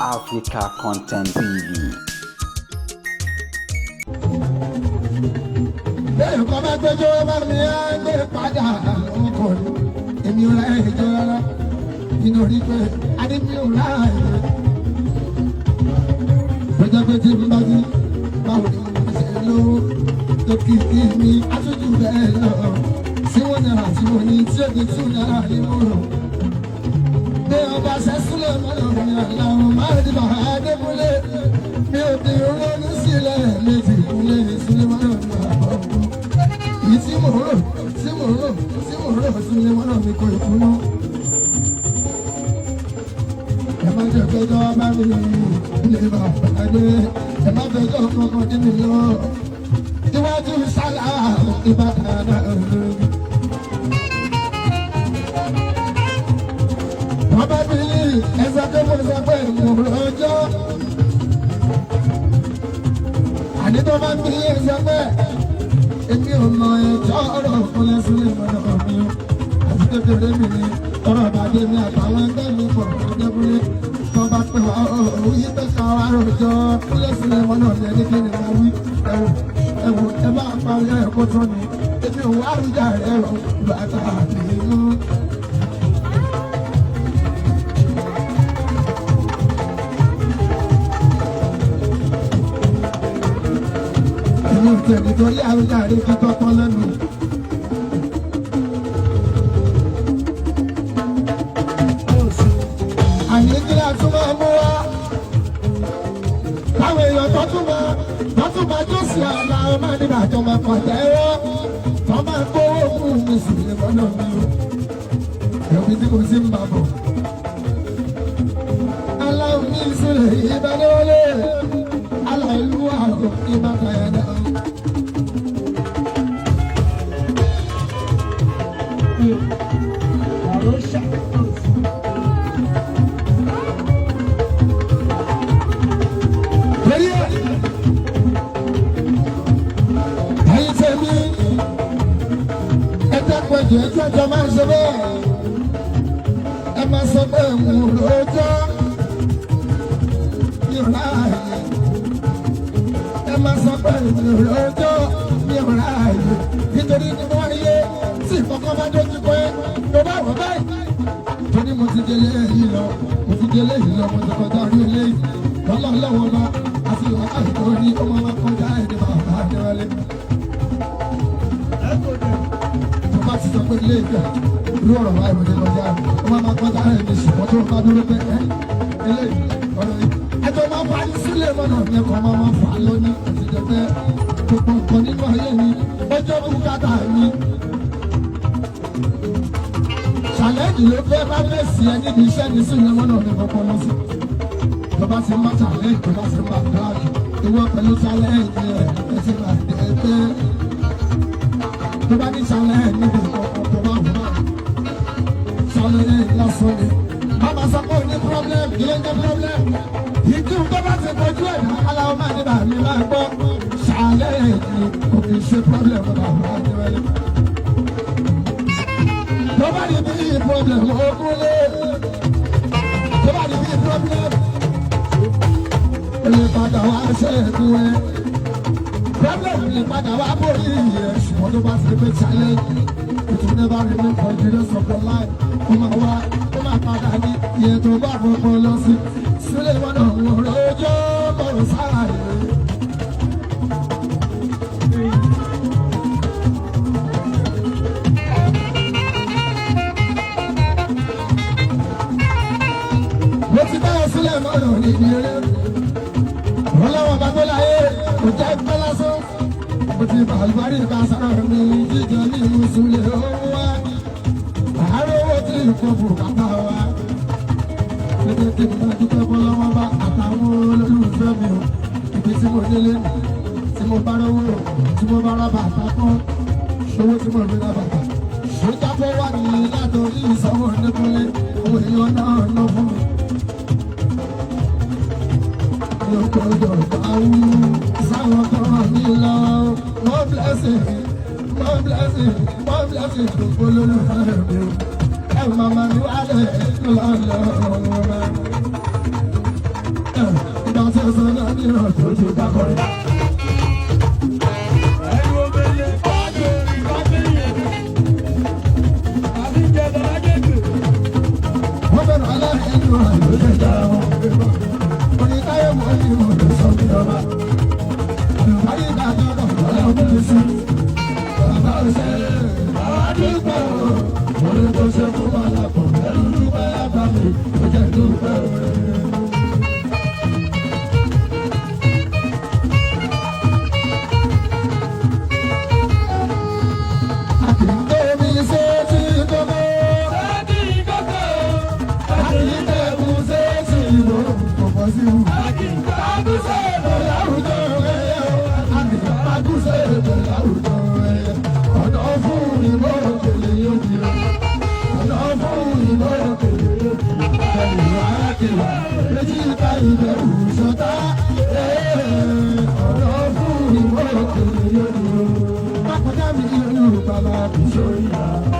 Africa Content TV. Bẹ́ẹ̀ kọ́ bá gbẹ́jọ́ bá mi á gbé padà lọ́kọ̀ ni. Èmi ò ráyè jọ rárá. Inú rí pé adé mi ò ráyè. Lọ́jọ́ pé tí n bá dé, báwo ni mo ṣe lówó? Lókìkí mi aṣojú bẹ́ẹ̀ lọ. Tí wọ́n náírà tí mo ní tí ó di tún náírà ní mo rò. Bí ọba sẹ́sílẹ̀ mọ́nà mi àlàó máa di bàá Adébúlé. Mi ò di ronú sílẹ̀ méjì kúnlẹ̀ sílẹ̀ mọ́nà mi àbọ̀. Ìyí tí mo rò sílẹ̀ mọ́nà mi kò ìkúná. Ẹ má jẹ́ fẹjọ́ bá mi ilé bàbá dé. Ẹ má fẹjọ́ kankan dí mi lọ. Iwájú sálà Ìbàdàn náà. Bàbá mi ní ẹsẹ̀ tó mo sọ pé mo rọjọ́. Àní tó bá mi ẹsẹ̀ pé èmi ò mọ ẹjọ́ ọ̀rọ̀ fúnlẹ̀ sílẹ̀ mọ́nà mi. Àti kékeré mi ni ọ̀rọ̀ bàdé mi àtàwọn ẹgbẹ́ mi pọ̀ Adébúlé. Tó bá pè wá òwúyí pé ká wá rọjọ́ fúnlẹ̀ sílẹ̀ mọ́nà mi ẹni kí ni wọ́n wí. Ẹ̀wù ẹ máa parí ẹ̀kọ́ tó ní. Èmi ò wá rújà rẹ̀ rọ̀ bàtà mi mú. Nítorí àrùjáde kí tọ́tọ́ lẹ́nu. Àní kí la tún máa mú wá. Táwọn èèyàn tọ́tún máa jó sí àlà ọmọ nígbà tó máa kàn tẹ́wọ́. Tó máa kówó fún mi sì lè mọ́nà mi o. Ẹ̀mí tí mo sì ń bà bọ̀. Aláwọ̀ mi sílẹ̀ ìbánilọ́lé. Aláìlú àrùn ìbátan ẹjọ́ jọ máa ń ṣe bẹ́ẹ̀ ẹ máa sọ pé mo rojọ́ mi ò ráàyè ẹ máa sọ pé mo rojọ́ mi ò ráàyè nítorí nínú ayé tí ìkọ̀kọ̀ bá dójú pé mo bá wọ̀ báyìí torí mo ti délé yìí lọ mo ti kọjá orí eléyìí lọ́lọ́lọ́wọ́ lọ àti ìwà àìkú ní ọmọ wa kọjá èdè bàbá Adéwálé. Ti sọ pé ilé ìgbà irú ọ̀rọ̀ wa ìròyìn lọ́jà wọ́n máa kọjá rẹ̀ ní ṣùgbọ́n tó bá dúró pé ilé ọ̀rọ̀ yìí. Ẹjọ́ máa fà ní sílẹ̀ mọ́nà ní ẹ̀kọ́ máa fà lónìí àti jẹ́pẹ́ gbogbo nǹkan nínú ayé mi ọjọ́ bùkátà mi. Ṣàlẹ́jì ló fẹ́ bá fẹ́ sí ẹ níbi iṣẹ́ ní sílẹ̀ mọ́nà ní kọ́kọ́ lọ sí. Tó bá ti ń bá ṣàlẹ́jì tó bá ti ń bá kíláàsì ìwọ pẹ̀lú ṣàlẹ́jì ẹ̀ ẹ̀ ti máa dé pé tó bá ní ṣàlẹ́ níbi ìkọ̀kọ̀ tó bá wù náà ṣàlẹ́ lásán ni. Bàbá sọ pé ó ní problem kí ló ń jẹ́ problem. Ìdí tó bá ti kojú ẹ̀ náà aláwọ̀ máa ní bàmí máa gbọ́. Ṣàlẹ́ ni kò kì í ṣe problem bàbá Adéwálé. Tó bá ní bí problem ogún lé. Tó bá ní bí problem ó lè padà wá ṣẹ́gun ẹ̀. Problem lè padà wá borí ẹ̀ ṣùgbọ́n tó bá ti pé challenge it will never remain for the rest of your life. Ó máa padà ní iye tó bá fọkàn lọ sí. Sílẹ̀ wọn náà wọ̀ lójó bọ̀rọ̀ sára rẹ̀. Mo ti bá sílẹ̀ mọ́nà níbi eré. Ọlọ́wọ́ bá tó láyé kò jẹ́ pẹ́ lásán. Mo ti bá àlùbárí ká sára mi jíjẹ ní Mùsùlùmí owó wá. Àárọ̀ owó tí kò bùkátà wá. Pété tí mo bá dúpẹ́ bọ́ lọ́wọ́ bá àtàwọn olólùfẹ́ mi o. Ibi tí mo délé nì, tí mo bá rówó, tí mo bá ra bàtà kan, ṣòwò tí mo rí ra bàtà. Ṣòjà tó wà ní látòrí ìsanwó nípínlẹ̀, owó èèyàn náà lọ fún mi. Lọ́kọ̀ọ́dọ̀ báwú, sáwọn kan mi lọ. More blessing, gbogbo olólùfẹ́ mi o. Ẹ máa ma ní wàhálẹ̀ lọ́lọ́ ọmọ. tó bá kọrin. Wọ́n bẹ̀rù aláìní inú àlùyé dára wọn. Oníkáyé mọ́ ní ìmọ̀lẹ́ sọ́kì ọba. Ayé ká tọ́kọ̀ ọlọ́run tó sí. Bàbá òṣè àdúgbò orí tó ṣe fún wa lápò. Ẹ̀rù dúpẹ́ lábàá mi, ó jẹ́ dúpẹ́ òwe. Bàbá mi ìlú bàbá mi sọ ìyá.